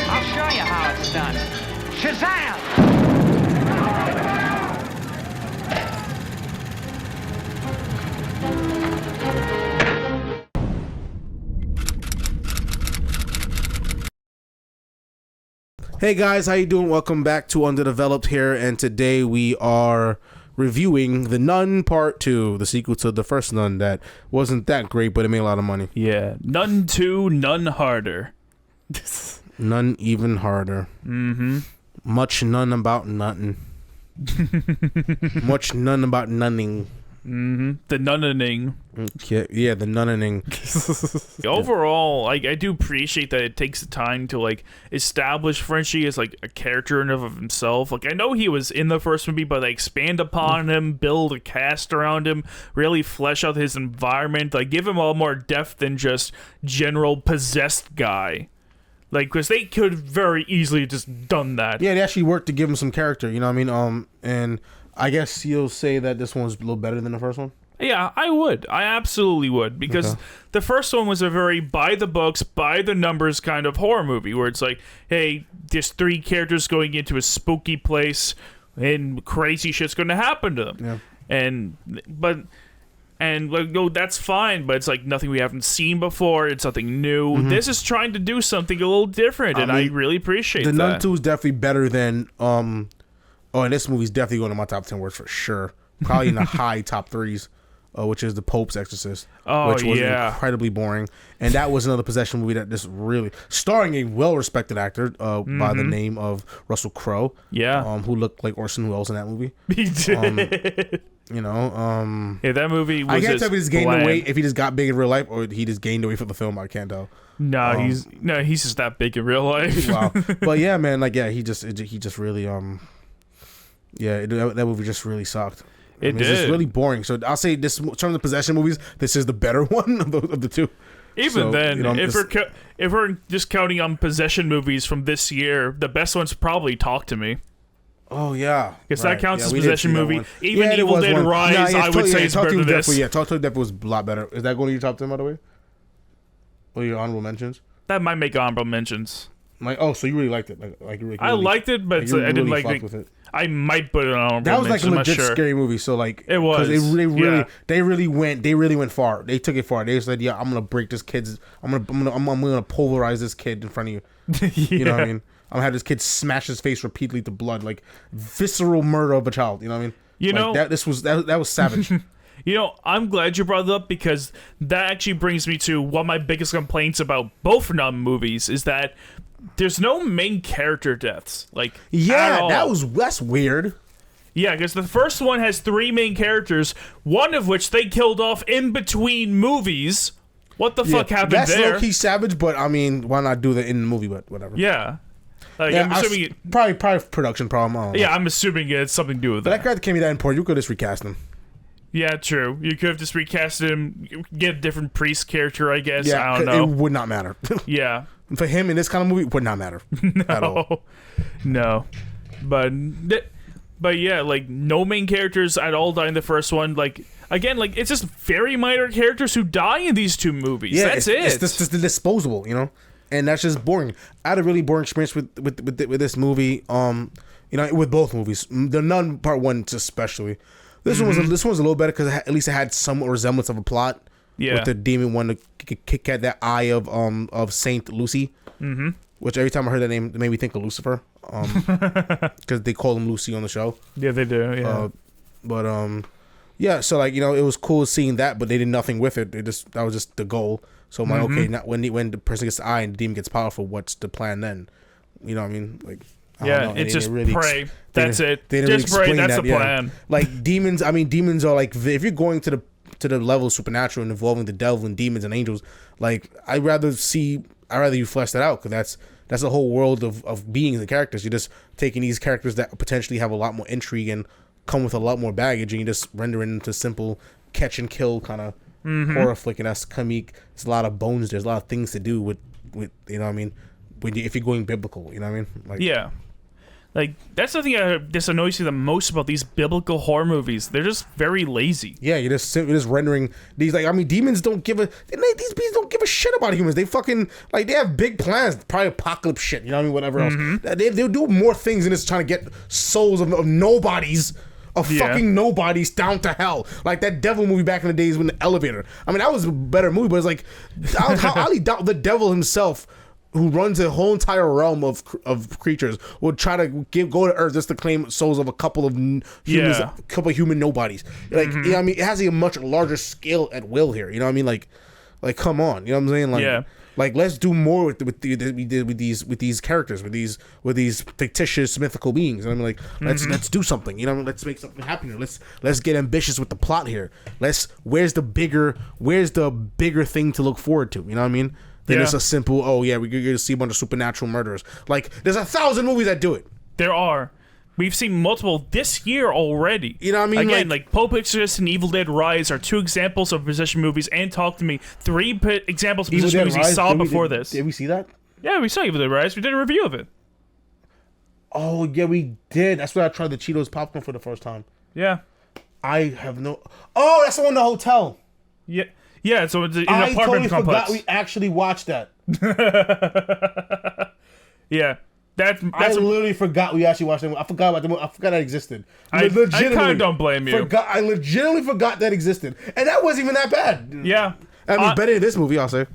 I'll show you how it's done. Shazam! Hey guys, how you doing? Welcome back to Underdeveloped here, and today we are reviewing The Nun Part 2, the sequel to the first Nun that wasn't that great, but it made a lot of money. Yeah, Nun 2, Nun harder. None even harder. Mm-hmm. Much none about nothing. Much none about nunning. Mm-hmm. The nunning. Yeah, the nunning. Overall, like, I do appreciate that it takes the time to, like, establish Frenchie as, like, a character in and of himself. Like, I know he was in the first movie, but they expand upon him, build a cast around him, really flesh out his environment, like, give him all more depth than just general possessed guy. Like, because they could very easily just done that. Yeah, they actually worked to give him some character, you know what I mean? And I guess you'll say that this one's a little better than the first one? Yeah, I would. I absolutely would. Because the first one was a very by the books, by the numbers kind of horror movie where it's like, hey, there's three characters going into a spooky place and crazy shit's going to happen to them. Yeah. And like, no, that's fine, but it's like nothing we haven't seen before. It's something new. Mm-hmm. This is trying to do something a little different, and I really appreciate that. The Nun 2 is definitely better than and this movie's definitely going to my top 10 worst for sure. Probably in the high top threes, which is The Pope's Exorcist, which was incredibly boring. And that was another possession movie that just really starring a well-respected actor by the name of Russell Crowe. Yeah, who looked like Orson Welles in that movie. He did. You know, yeah, that movie was I can't tell if he just gained the bland. weight, if he just got big in real life, or he just gained the weight for the film. I can't tell. No, he's just that big in real life. Wow. But yeah, man, like, yeah, he just really that movie just really sucked. It did. It's just really boring. So I'll say this, in terms of possession movies, this is the better one of the two. Even so, then, you know, if we're just counting on possession movies from this year, the best one's probably Talk to Me. Oh yeah, because that counts as possession movie. Even yeah, Evil Dead Rise, I would say, is better than this. Yeah, Talk to Me definitely was a lot better. Is that going to your top 10, by the way? Or your honorable mentions? That might make honorable mentions. Like, oh, so you really liked it? Like really, I liked it, but I didn't like it. With it. I might put it on honorable. That was like a legit sure. scary movie. So like, it was. They really went far. They took it far. They said, yeah, I'm gonna break this kid's. I'm gonna pulverize this kid in front of you. You know what I mean? I'm gonna have this kid smash his face repeatedly to blood, like visceral murder of a child. You know what I mean? You like, know that was savage. You know, I'm glad you brought it up because that actually brings me to one of my biggest complaints about both Nun movies is that there's no main character deaths. Like, yeah, that's weird. Yeah, because the first one has three main characters, one of which they killed off in between movies. What the fuck happened there? That's low-key savage, but I mean, why not do that in the movie? But whatever. Yeah. Like, yeah, I'm assuming probably production problem. Yeah, I'm assuming it's something to do with that. That guy can't be that important. You could just recast him. Yeah, true. You could have just recast him, get a different priest character, I guess. Yeah, I don't know. It would not matter. Yeah. For him in this kind of movie, it would not matter at all. No. But yeah, like, no main characters at all die in the first one. Like, again, like, it's just very minor characters who die in these two movies. Yeah, that's it. It's just the disposable, you know? And that's just boring. I had a really boring experience with this movie. You know, with both movies, The Nun Part 1 especially. This one was a little better because at least it had some resemblance of a plot. Yeah, with the demon one to kick at that eye of Saint Lucy. Mm-hmm. Which every time I heard that name, it made me think of Lucifer. Because they call him Lucy on the show. Yeah, they do. Yeah. Yeah. So like, you know, it was cool seeing that, but they did nothing with it. That was just the goal. So I'm like, okay, not when the person gets the eye and the demon gets powerful, what's the plan then? You know what I mean? Like, yeah, it's just really pray. That's it. They didn't just pray. That's the plan. Yeah. Like demons. I mean, demons are like, if you're going to the level of supernatural and involving the devil and demons and angels, like I'd rather you flesh that out, because that's a whole world of beings and characters. You're just taking these characters that potentially have a lot more intrigue and come with a lot more baggage, and you just render it into simple catch and kill kind of horror flick, and that's comique. There's a lot of bones. There's a lot of things to do with you know what I mean, if you're going biblical, you know what I mean? Like, yeah. Like, that's the thing that annoys me the most about these biblical horror movies. They're just very lazy. Yeah, you're just rendering these, like, I mean, demons don't give a, these beings don't give a shit about humans. They fucking, like, they have big plans, probably apocalypse shit, you know what I mean, whatever else. They'll do more things than just trying to get souls of nobodies, fucking nobodies down to hell. Like that devil movie back in the days when the elevator. I mean, that was a better movie, but it's like, how highly doubt the devil himself, who runs a whole entire realm of creatures, would try to go to Earth just to claim souls of a couple of humans, a couple of human nobodies. Like, you know what I mean, it has a much larger scale at will here. You know what I mean? Like come on, you know what I'm saying? Like, like let's do more with these characters, with these fictitious mythical beings. And I mean, like, let's do something. You know, let's make something happen here. Let's get ambitious with the plot here. Where's the bigger thing to look forward to? You know what I mean? Then it's a simple, we're going to see a bunch of supernatural murderers. Like, there's 1,000 movies that do it. There are. We've seen multiple this year already. You know what I mean? Again, like Pulp Exorcist and Evil Dead Rise are 2 examples of possession movies, and Talk to Me, 3 examples of possession movies we saw before this. Did we see that? Yeah, we saw Evil Dead Rise. We did a review of it. Oh, yeah, we did. That's when I tried the Cheetos popcorn for the first time. Yeah. I have no... Oh, that's the one in the hotel. Yeah. Yeah, so it's in an apartment complex. I totally forgot we actually watched that. Yeah. I literally forgot we actually watched that. I forgot about the movie. I forgot that existed. I kind of don't blame you. I legitimately forgot that existed. And that wasn't even that bad. Yeah. I mean, better than this movie, I'll say.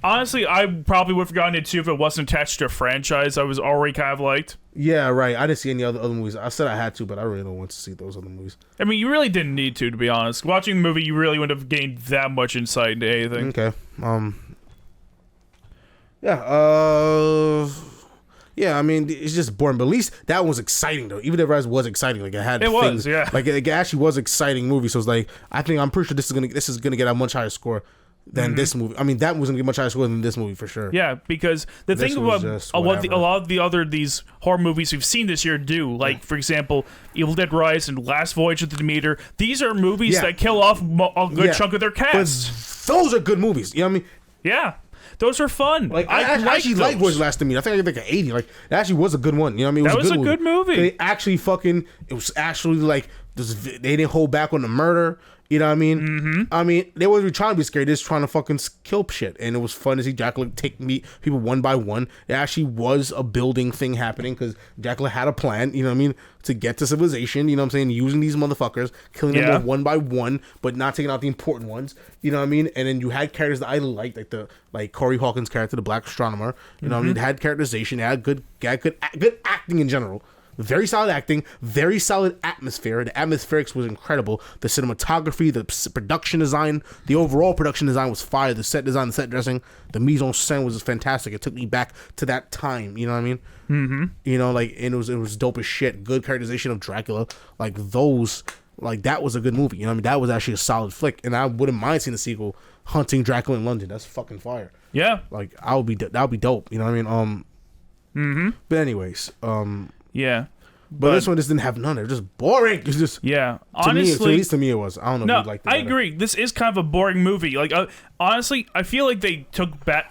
Honestly, I probably would have forgotten it too if it wasn't attached to a franchise I was already kind of liked. Yeah, right. I didn't see any other movies. I said I had to, but I really don't want to see those other movies. I mean, you really didn't need to be honest. Watching the movie, you really wouldn't have gained that much insight into anything. Okay. Yeah. Yeah, I mean, it's just boring, but at least that was exciting, though. Even if Rise was exciting, like, it had things. Was, yeah. Like, it actually was an exciting movie, so it's like, I'm pretty sure this is gonna get a much higher score than this movie. I mean, that was gonna get a much higher score than this movie, for sure. Yeah, because the thing about a lot of the other these horror movies we've seen this year do, like, for example, Evil Dead Rise and Last Voyage of the Demeter, these are movies that kill off a good chunk of their cast. But those are good movies, you know what I mean? Yeah. Those are fun. Like, I actually like Voyage Last Demeter. I think I gave like an 80. Like, that actually was a good one. You know what I mean? That was a good movie. They actually it was actually like, they didn't hold back on the murder. You know what I mean? Mm-hmm. I mean, they wasn't trying to be scary. They just trying to fucking kill shit. And it was fun to see Dracula take people one by one. It actually was a building thing happening because Dracula had a plan, you know what I mean, to get to civilization, you know what I'm saying, using these motherfuckers, killing them one by one, but not taking out the important ones, you know what I mean? And then you had characters that I liked, like Corey Hawkins' character, the Black Astronomer, you know what I mean? It had characterization, it had good acting in general. Very solid acting, very solid atmosphere. The atmospherics was incredible. The cinematography, the production design, the overall production design was fire. The set design, the set dressing, the mise en scène was fantastic. It took me back to that time. You know what I mean? Mm-hmm. You know, like, and it was dope as shit. Good characterization of Dracula, like those, like that was a good movie. You know what I mean? That was actually a solid flick, and I wouldn't mind seeing the sequel, Hunting Dracula in London. That's fucking fire. Yeah, like that would be dope. You know what I mean? But anyways, yeah. But this one just didn't have none. It was just boring. It was just honestly, at least to me it was. I don't know if you liked it. I agree. This is kind of a boring movie. Like, honestly, I feel like they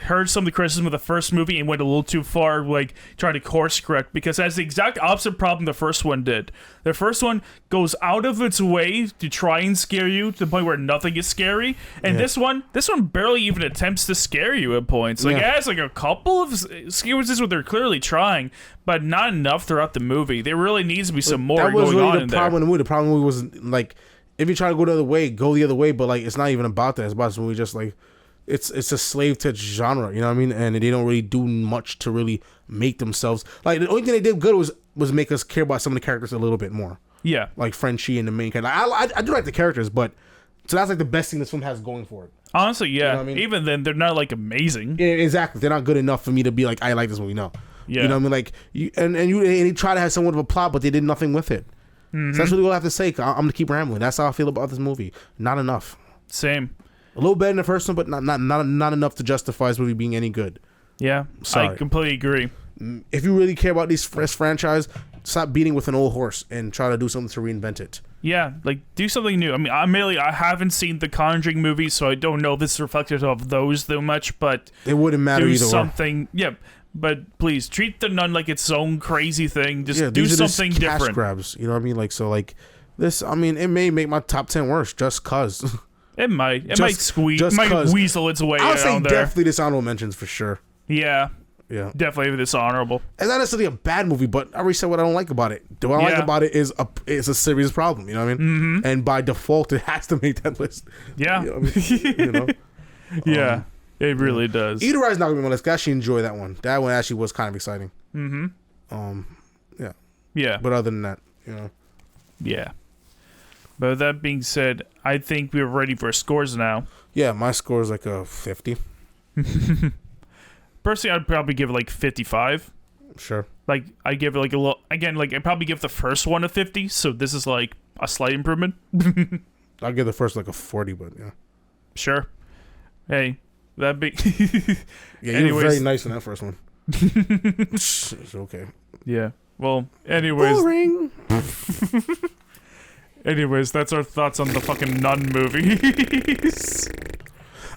heard some of the criticism of the first movie and went a little too far, like trying to course correct, because it has the exact opposite problem the first one did. The first one goes out of its way to try and scare you to the point where nothing is scary, and this one barely even attempts to scare you at points. Like, it has like a couple of sequences where they're clearly trying, but not enough throughout the movie. There really needs to be some more going on in there. That was really the problem in the movie. The problem in the movie was, like, if you try to go the other way, go the other way, but, like, it's not even about that. It's about this movie just, like, it's a slave to genre, you know what I mean? And they don't really do much to really make themselves... Like, the only thing they did good was make us care about some of the characters a little bit more. Yeah. Like Frenchie and the main character. I do like the characters, but... So that's, like, the best thing this film has going for it. Honestly, yeah. You know what I mean? Even then, they're not, like, amazing. Yeah, exactly. They're not good enough for me to be like, I like this movie. No. Yeah. You know what I mean? Like, and they try to have somewhat of a plot, but they did nothing with it. Mm-hmm. So that's really all I have to say. I'm going to keep rambling. That's how I feel about this movie. Not enough. Same. A little better than the first one, but not enough to justify this movie being any good. Yeah. Sorry. I completely agree. If you really care about this franchise, stop beating with an old horse and try to do something to reinvent it. Yeah, like, do something new. I mean, I haven't seen the Conjuring movies, so I don't know if this is reflective of those that much, but... It wouldn't matter either way. Something... Yeah, But please treat the Nun like its own crazy thing. Just do these are something just cash different. grabs. You know what I mean? Like, so like this. I mean, it may make my top 10 worse just cause. It might. It might squeeze. It might weasel its way I'll say down there. definitely dishonorable mentions for sure. Yeah. Yeah. Definitely dishonorable. It's not necessarily a bad movie, but I already said what I don't like about it. What I like about it is a serious problem. You know what I mean? Mm-hmm. And by default, it has to make that list. Yeah. You know what I mean? Yeah. It really does. Eater Eye's not gonna be on my list. I actually enjoy that one. That one actually was kind of exciting. Mm-hmm. Yeah. Yeah. But other than that, Yeah. But with that being said, I think we're ready for scores now. Yeah, my score is like a 50. Personally, I'd probably give it like 55. Sure. Like, I give it like a little... Again, like, I'd probably give the first one a 50, so this is like a slight improvement. I'll give the first like a 40, but yeah. Sure. Hey, that be... Yeah, you were very nice in that first one. It's okay. Yeah. Well, anyways... Boring. Anyways, that's our thoughts on the fucking Nun movies.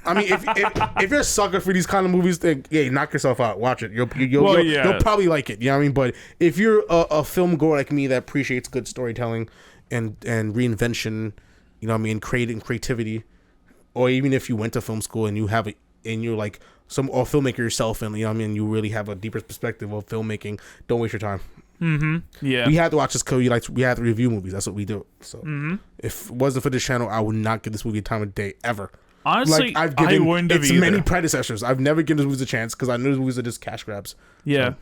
I mean, if you're a sucker for these kind of movies, then yeah, knock yourself out. Watch it. You'll probably like it. You know what I mean? But if you're a film goer like me that appreciates good storytelling and reinvention, you know what I mean, creativity, or even if you went to film school and you're like or filmmaker yourself, and you know what I mean, you really have a deeper perspective of filmmaking, don't waste your time. Mm-hmm. Yeah. We have to watch this because we have to review movies. That's what we do. So if it wasn't for this channel, I would not give this movie a time of day ever. Honestly, like, I've given I wouldn't have it's either. many predecessors. I've never given this movies a chance because I know these movies are just cash grabs. Yeah. So.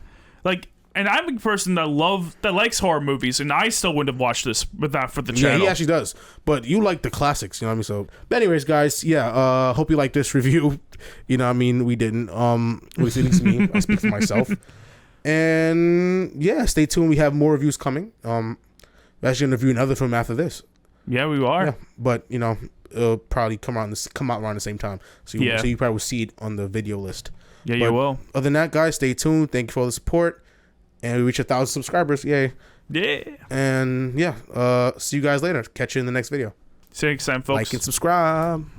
Like, and I'm a person that likes horror movies, and I still wouldn't have watched this with that for the channel. Yeah, he actually does. But you like the classics, you know what I mean? So, but anyways, guys, yeah, hope you like this review. You know what I mean? We didn't. At least it's me. I speak for myself. And yeah, stay tuned. We have more reviews coming. We're actually gonna review another film after this. Yeah, we are. Yeah, but you know, it'll probably come out around the same time. So you probably will see it on the video list. Yeah, but you will. Other than that, guys, stay tuned. Thank you for all the support, and we reach 1,000 subscribers. Yay! Yeah. And yeah, see you guys later. Catch you in the next video. See you next time, folks. Like and subscribe.